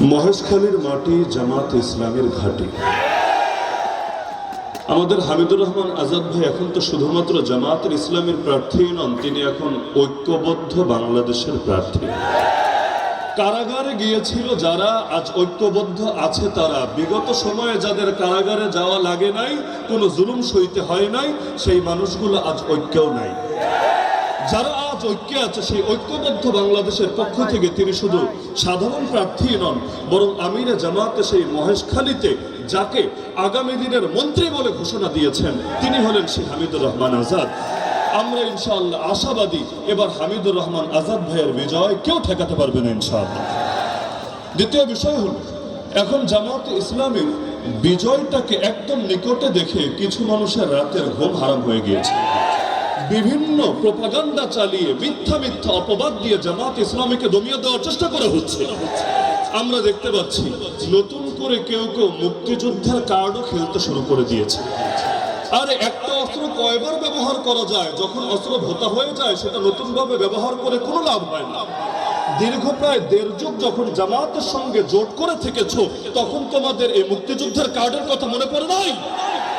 মহেশখালীর মাটি জামাত ইসলামের ঘাঁটি। আমাদের হামিদুর রহমান আজাদ ভাই এখন তো শুধুমাত্র জামাতের ইসলামের প্রার্থী নন, তিনি এখন ঐক্যবদ্ধ বাংলাদেশের প্রার্থী। কারাগারে গিয়েছিল যারা, আজ ঐক্যবদ্ধ আছে তারা। বিগত সময়ে যাদের কারাগারে যাওয়া লাগে নাই, কোনো জুলুম সইতে হয় নাই, সেই মানুষগুলো আজ ঐক্যও নাই। যারা আজ ঐক্যে আছে, সেই ঐক্যবদ্ধ বাংলাদেশের পক্ষ থেকে তিনি শুধু সাধারণ প্রার্থী নন, বরং আমিরে জামাতে সেই মহেশখালীতে যাকে আগামী দিনের মন্ত্রী বলে ঘোষণা দিয়েছেন, তিনি হলেন সেই হামিদুর রহমান আজাদ। আমরা ইনশাআল্লাহ আশাবাদী, এবার হামিদুর রহমান আজাদ ভাইয়ের বিজয় কেউ ঠেকাতে পারবে না ইনশাআল্লাহ। দ্বিতীয় বিষয় হল, এখন জামাতে ইসলামের বিজয়টাকে একদম নিকটে দেখে কিছু মানুষের রাতের ঘুম হারাম হয়ে গিয়েছে। বিভিন্ন প্রোপাগান্ডা চালিয়ে মিথ্যা মিথ্যা অপবাদ দিয়ে জামাত ইসলামীকে দমিয়ে দেওয়ার চেষ্টা করা হচ্ছে। আমরা দেখতে পাচ্ছি নতুন করে কেউ কেউ মুক্তিযুদ্ধের কার্ডও খেলতে শুরু করে দিয়েছে। আর একটা অস্ত্র কয়বার ব্যবহার করা যায়, যখন অস্ত্র ভোতা হয়ে যায় সেটা নতুন ভাবে ব্যবহার করে কোনো লাভ হয় না। দীর্ঘ প্রায় 1.5 যুগ যখন জামাতের সঙ্গে জোট করে থেকেছো, তখন তোমাদের এই মুক্তিযুদ্ধের কার্ডের কথা মনে পড়ে নাই?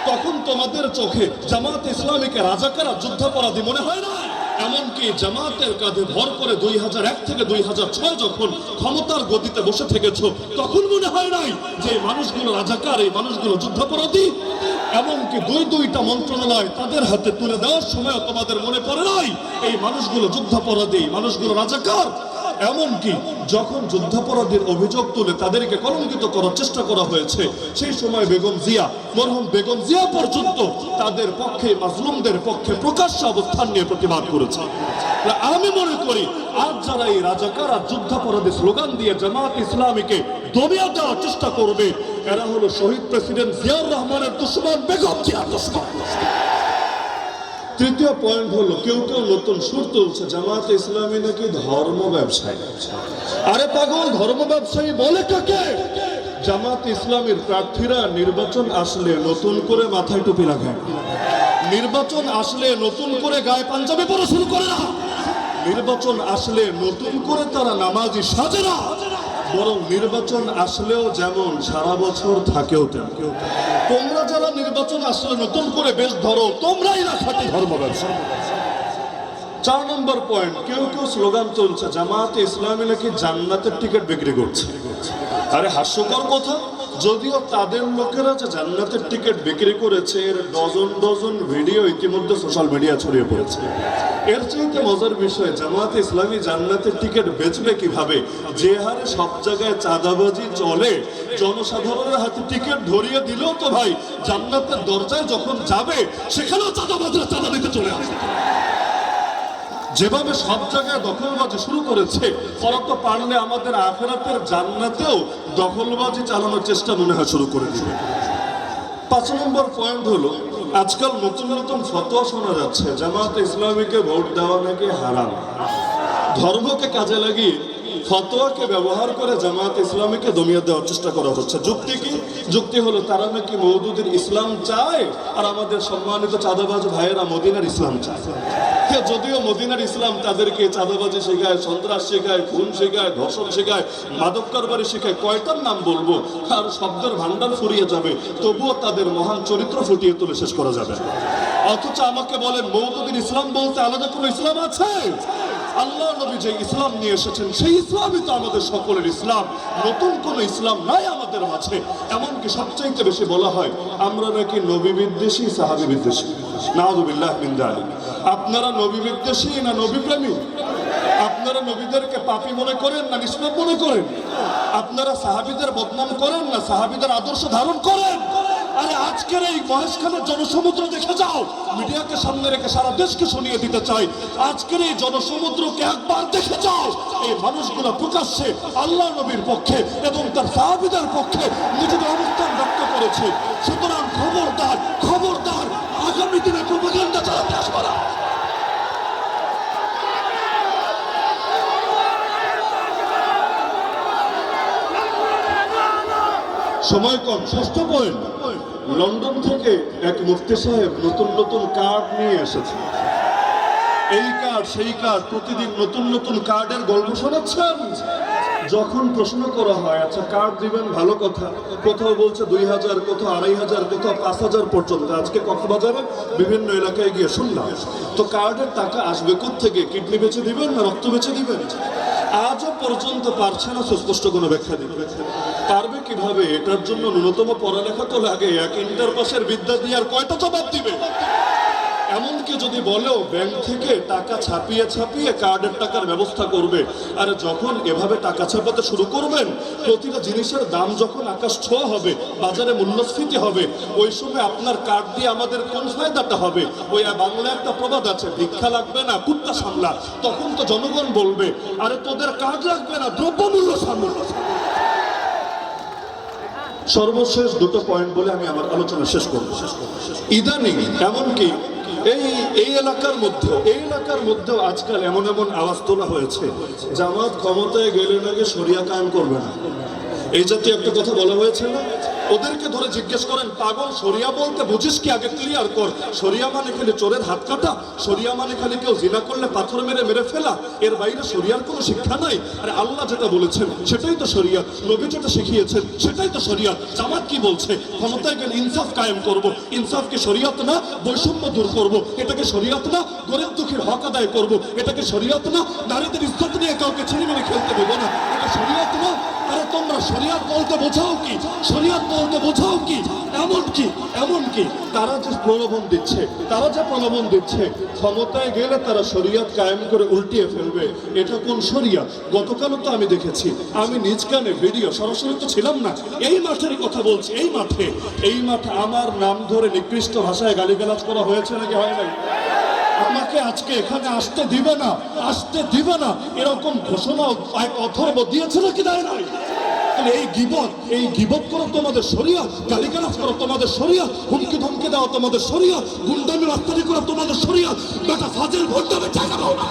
তখন তোমাদের চোখে জামাত ইসলামীকে রাজাকারা যুদ্ধাপরাধী মনে হয় না? এমনকি জামাতের কাঁধে ভর করে 2001 থেকে 2006 যখন ক্ষমতার গদিতে বসে থেকেছো, তখন মনে হয় নাই যে এই মানুষগুলো রাজাকার, এই মানুষগুলো যুদ্ধাপরাধী? এমনকি দুইটা মন্ত্রণালয় তাদের হাতে তুলে দেওয়ার সময় তোমাদের মনে পড়ে নাই এই মানুষগুলো যুদ্ধাপরাধী, মানুষগুলো রাজাকার? এমনকি যখন যুদ্ধাপরাধীর অভিযোগ তুলে তাদেরকে কলঙ্কিত করার চেষ্টা করা হয়েছে, সেই সময় বেগম জিয়া, মরহুম বেগম জিয়া পর্যন্ত তাদের পক্ষে, মাজলুমদের পক্ষে প্রকাশ্য অবস্থান নিয়ে প্রতিবাদ করেছে। আমি মনে করি আজ যারা এই রাজাকার আর যুদ্ধাপরাধী স্লোগান দিয়ে জামাত ইসলামীকে দমিয়ে দেওয়ার চেষ্টা করবে, এরা হলো শহীদ প্রেসিডেন্ট জিয়াউর রহমানের দুশমন, বেগম জিয়ার দুশমন। তৃতীয় পয়েন্ট হলো, কেউ কেউ নতুন সুর তুলছে জামাতে ইসলামী নাকি ধর্ম ব্যবসায়ী। আরে পাগল, ধর্ম ব্যবসায়ী বলে কাকে? জামাত ইসলামীর প্রার্থীরা নির্বাচন আসলে নতুন করে মাথায় টুপি লাগায়, নির্বাচন আসলে নতুন করে গায়ে পাঞ্জাবি পরা শুরু করে না, নির্বাচন আসলে নতুন করে তারা নামাজি সাজে না, বরং নির্বাচন আসলেও যেমন সারা বছর থাকেও তেমন। তোমরা যারা নির্বাচন আসলে নতুন করে বেশ ধরো, তোমরাই না খাঁটি ধর্ম ব্যবসা। 4 নম্বর পয়েন্ট, কেউ কেউ স্লোগান তুলছে জামাতে ইসলামী নাকি জান্নাতের টিকিট বিক্রি করছে। আরে হাস্যকর কথা, যদিও তাদের লোকেরা যে জান্নাতের টিকিট বিক্রি করেছে এর ডজন ভিডিও ইতিমধ্যে সোশ্যাল মিডিয়া ছড়িয়ে পড়েছে। এর চাইতে মজার বিষয়, জামাতে ইসলামী জান্নাতের টিকিট বেচবে কিভাবে? যে হারে সব জায়গায় চাঁদাবাজি চলে, জনসাধারণের হাতে টিকিট ধরিয়ে দিলেও তো ভাই জান্নাতের দরজায় যখন যাবে সেখানেও চাঁদাবাজরা চাঁদা দিতে চলে আসে। যেভাবে সব জায়গায় দখলবাজি শুরু করেছে, ওরা তো পারলে আমাদের আখিরাতের জান্নাতেও দখলবাজি চালানোর চেষ্টা মনে হয় শুরু করে দিবে। 5 নম্বর পয়েন্ট হলো, আজকাল নতুন নতুন ফতোয়া শোনা যাচ্ছে জামাতে ইসলামীকে ভোট দেওয়া নাকি হারাম। ধর্মকে কাজে লাগিয়ে ফতোয়াকে ব্যবহার করে জামাত ইসলামীকে দমিয়ে দেওয়ার চেষ্টা করা হচ্ছে। যুক্তি কি? যুক্তি হলো তারা নাকি মওদুদের ইসলাম চায়, আর আমাদের সম্মানিত চাঁদাবাজ ভাইয়েরা মদিনার ইসলাম চায়। যদিও মদিনার ইসলাম তাদেরকে চাঁদাবাজি শেখায়, সন্ত্রাস শেখায়, খুন শেখায়, ধর্ষণ শেখায়, মাদক কারবারি শেখায়, কয়টার নাম বলবো আর শব্দের ভান্ডার ফুরিয়ে যাবে, তবুও তাদের মহান চরিত্র ফুটিয়ে তুলে শেষ করা যাবে। অথচ আমাকে বলেন মওদুদের ইসলাম বলতে আলাদা কোনো ইসলাম আছে? আল্লাহ নবী যে ইসলাম নিয়ে এসেছেন সেই ইসলামই তো আমাদের সকলের ইসলাম, নতুন কোনো ইসলাম নাই আমাদের মাঝে। এমনকি সবচাইতে বেশি বলা হয় আমরা নাকি নবী বিদ্বেষী, সাহাবী বিদ্বেষী। নাউযুবিল্লাহ মিন যালিক। আপনারা নবী বিদ্বেষী না নবী প্রেমী? আপনারা নবীদেরকে পাপী মনে করেন না নিষ্পাপ মনে করেন? আপনারা সাহাবীদের বদনাম করেন না সাহাবীদের আদর্শ ধারণ করেন? আরে আজকের এই মহেশখালীর জনসমুদ্র দেখে যাও, মিডিয়াকে সামনে রেখে সারা দেশকে শুনিয়ে দিতে চাই, আজকের এই জনসমুদ্রকে একবার দেখে যাও। এই মানুষগুলো প্রকাশ্যে আল্লাহ নবীর পক্ষে এবং তার সাহাবীদের পক্ষে নিজেদের অবস্থান ব্যক্ত করেছে। সুতরাং খবরদার, খবরদার, আগামী দিনে প্রোপাগান্ডা চালাতে আসবে না। সময় কম। 6ষ্ঠ পয়েন্ট, লন্ডন থেকে এক মুফতি সাহেব নতুন নতুন কার্ড নিয়ে এসেছে। এই কার্ড সেই কার্ড, প্রতিদিন নতুন নতুন কার্ডের গল্প শোনাচ্ছেন। যখন প্রশ্ন করা হয় আচ্ছা কার্ড দিবেন ভালো কথা, কোথাও বলছে 2000, কোথাও 2500, কোথাও 5000 পর্যন্ত। আজকে কক্সবাজারে বিভিন্ন এলাকায় গিয়ে শুনলাম, তো কার্ডের টাকা আসবে কোত্থেকে? কিডনি বেচে দিবেন না রক্ত বেচে দিবেন? আজও পর্যন্ত পারছে না সুস্পষ্ট কোনো ব্যাখ্যা দিতে। পারবে কিভাবে? এটার জন্য ন্যূনতম পড়ালেখা তো লাগে। এক ইন্টার পাসের বিদ্যা দিয়ে আর কয়টা জবাব দিবে? এমনকি যদি বলেও ব্যাংক থেকে টাকা ছাপিয়ে ছাপিয়ে কার্ডের টাকার ব্যবস্থা করবে। আর যখন এভাবে টাকা ছাপাতে শুরু করবেন, প্রতিটা জিনিসের দাম যখন আকাশ ছোঁয়া হবে, বাজারে মূল্যস্ফীতি হবে, ওই সময় আপনার কার্ড দিয়ে আমাদের কোন ফায়দাটা হবে? ওই বাংলায় একটা প্রবাদ আছে, ভিক্ষা লাগবে না কুত্তা সামলা। তখন তো জনগণ বলবে আরে তোদের কার্ড লাগবে না, দ্রব্যমূল্য সামলা। সর্বশেষ দুটো পয়েন্ট বলে আমি আমার আলোচনা শেষ করব। ইদানিং এমনকি এই এলাকার মধ্যেও আজকাল এমন আওয়াজ তোলা হয়েছে, জামাত ক্ষমতায় গেলে নাকি শরিয়া কায়েম করবে না। এই জাতীয় একটা কথা বলা হয়েছে না? ওদেরকে ধরে জিজ্ঞেস করেন, পাগল শরিয়া বলতে বুঝিস কি? আগে ক্লিয়ার কর। শরিয়া মানে খালি চোরের হাত কাটা? শরিয়া মানে খালি কেউ জিনা করলে পাথর মেরে ফেলা? এর বাইরে শরিয়ার কোনো শিক্ষা নাই? আরে আল্লাহ যেটা বলেছেন সেটাই তো শরিয়া, নবী যেটা শিখিয়েছেন সেটাই তো শরিয়া। জামাত কি বলছে? ক্ষমতায় গেলে ইনসাফ কায়েম করব। ইনসাফ কি শরিয়ত না? বৈষম্য দূর করব, এটাকে শরিয়ত না? গরিব দুঃখীর হক আদায় করব, এটাকে শরিয়ত না? নারীদের ইজ্জত নিয়ে কাউকে ছিনিয়ে মেরে খেলতে দেবো না, এটা শরিয়ত না? আরে তোমরা শরিয়ত বলতে বোঝাও কি? শরিয়ত বলতে বোঝাও কি? এমনকি তারা যে প্রলোভন দিচ্ছে ক্ষমতায় গেলে তারা শরিয়ত কায়েম করে উল্টিয়ে ফেলবে। এটা কোন শরিয়ত? গতকালও তো আমি দেখেছি, আমি নিজ কানে ভিডিও, সরাসরি তো ছিলাম না, এই মাঠের কথা বলছি। এই মাঠে আমার নাম ধরে নিকৃষ্ট ভাষায় গালিগালাজ করা হয়েছে নাকি হয় নাই? আমাকে আজকে এখানে আসতে দিবে না এরকম ঘোষণা এক অথর্ব দিয়েছে নাকি দেয় নাই? এই গিবত করো তোমাদের শরিয়ত, গালিগালাজ করো তোমাদের শরিয়ত, হুমকি ধমকি দেওয়া তোমাদের শরিয়ত, গুন্ডামি রাস্তানি করো তোমাদের শরিয়ত। বেটা ফাজিল ভোট দেবে টাকা দাও না।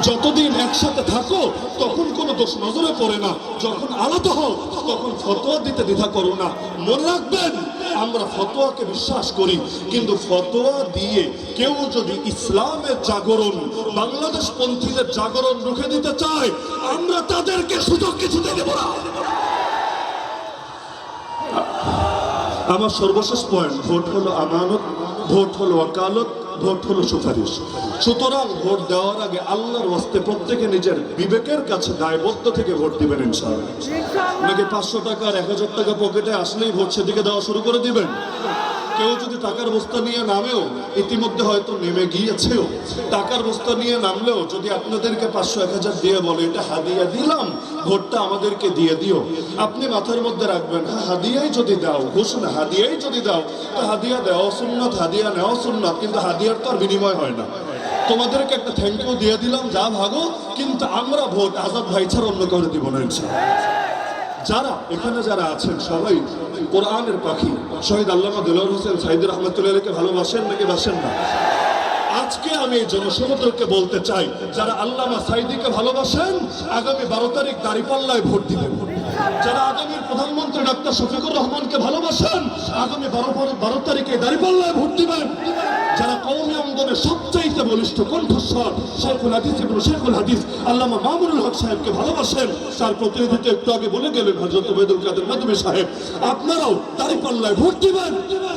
যতদিন একসাথে থাকো তখন কোনো দোষ নজরে পড়ে না, যখন আলাদা হও তখন ফতোয়া দিতে দ্বিধা করো না। মনে রাখবেন, আমরা ফতোয়াকে বিশ্বাস করি, কিন্তু ফতোয়া দিয়ে কেউ যদি ইসলামের জাগরণ, বাংলাদেশ পন্থীদের জাগরণ রুখে দিতে চায়, আমরা তাদেরকে সুযোগ কিছুতে দেব না। আমার সর্বশেষ পয়েন্ট, ভোট হলো আমানত, ভোট হলো ওয়াকালত, ভোট হলো সুপারিশ। সুতরাং ভোট দেওয়ার আগে আল্লাহর ওয়াস্তে প্রত্যেকে নিজের বিবেকের কাছে দায়বদ্ধ থেকে ভোট দিবেন ইনশাআল্লাহ। নাকি 500 টাকা আর 1000 টাকা পকেটে আসলেই ভোট সেদিকে দেওয়া শুরু করে দিবেন? কেউ যদি টাকার বস্তা নিয়ে নামেও, ইতিমধ্যে হয়তো নেমে গিয়েছেও, টাকার বস্তা নিয়ে নামলেও যদি আপনাদেরকে 500-1000 দিয়ে বলে এটা হাদিয়া দিলাম, ভোটটা আমাদেরকে দিয়ে দিও, আপনি মাথার মধ্যে রাখবেন, হ্যাঁ হাদিয়াই যদি দাও, ঘোষণা হাদিয়াই যদি দাও, তো হাদিয়া দেওয়া সুন্নাত, হাদিয়া নেওয়া সুন্নাত, কিন্তু হাদিয়ার তো আর বিনিময় হয় না। তোমাদেরকে একটা থ্যাংক ইউ দিয়ে দিলাম, যা ভাগো, কিন্তু আমরা ভোট আজাদ ভাই ছাড়া অন্য কাউকে দিব না ইনশাআল্লাহ। যারা আছেন সবাই কোরআনের পাখি। শহীদ আল্লামা দেলোয়ার হোসেন সাইদি রহমতুল্লাহকে ভালোবাসেন নাকি বাসেন না? আজকে আমি জনসমুদ্রকে বলতে চাই, যারা আল্লামা সাইদিকে ভালোবাসেন আগামী 12 তারিখ দাঁড়িপাল্লায় ভোট দিবেন। যারা আগামীর প্রধানমন্ত্রী ডাক্তার শফিকুর রহমানকে ভালোবাসেন আগামী 12 তারিখে দাঁড়িপাল্লায় ভোট দিবেন। যারা কওমি অঙ্গনের সবচাইতে বলিষ্ঠ কণ্ঠস্বর শেখুল হাদিস আল্লামা মামুনুল হক সাহেবকে ভালোবাসেন, তার প্রতিনিধিত্ব একটু আগে বলে গেলেন হযরত ওবায়দুল কাদের মাদনী সাহেব, আপনারাও দাঁড়িপাল্লায় ভোট দিবেন।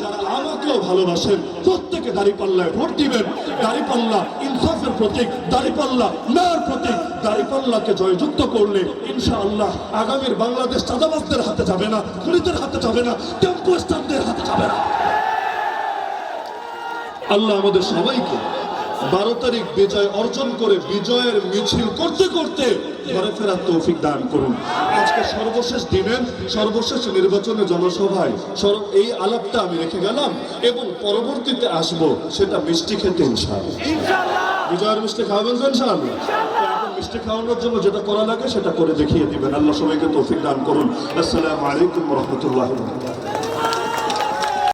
যারা আমাকেও ভালোবাসেন প্রত্যেকে দাঁড়িপাল্লায় ভোট দিবেন। দাঁড়িপাল্লা ইনসাফের প্রতীক, দাঁড়িপাল্লা ন্যায়ের প্রতীক। দাঁড়িপাল্লাকে জয়যুক্ত করলে ইনশাআল্লাহ আগামীর বাংলাদেশ চাঁদাবাজদের হাতে যাবে না, খুনিদের হাতে যাবে না, টেম্পো স্ট্যান্ডের হাতে যাবে না। আল্লাহ আমাদের সবাইকে 12 তারিখ বিজয় অর্জন করে বিজয়ের মিছিল করতে করতে ঘরে ফেরার তৌফিক দান করুন। আজকে সর্বশেষ দিনের সর্বশেষ নির্বাচনে জনসভায় এই আলাপটা আমি রেখে গেলাম এবং পরবর্তীতে আসব সেটা মিষ্টি খেতে ইনশাআল্লাহ। বিজয়ের মিষ্টি খাওয়াবেন তো ইনশাআল্লাহ। এখন মিষ্টি খাওয়ানোর জন্য যেটা করা লাগে সেটা করে দেখিয়ে দিবেন। আল্লাহ সবাইকে তৌফিক দান করুন। আসসালামু আলাইকুম ওয়া রাহমাতুল্লাহি ওয়া বারাকাতুহু।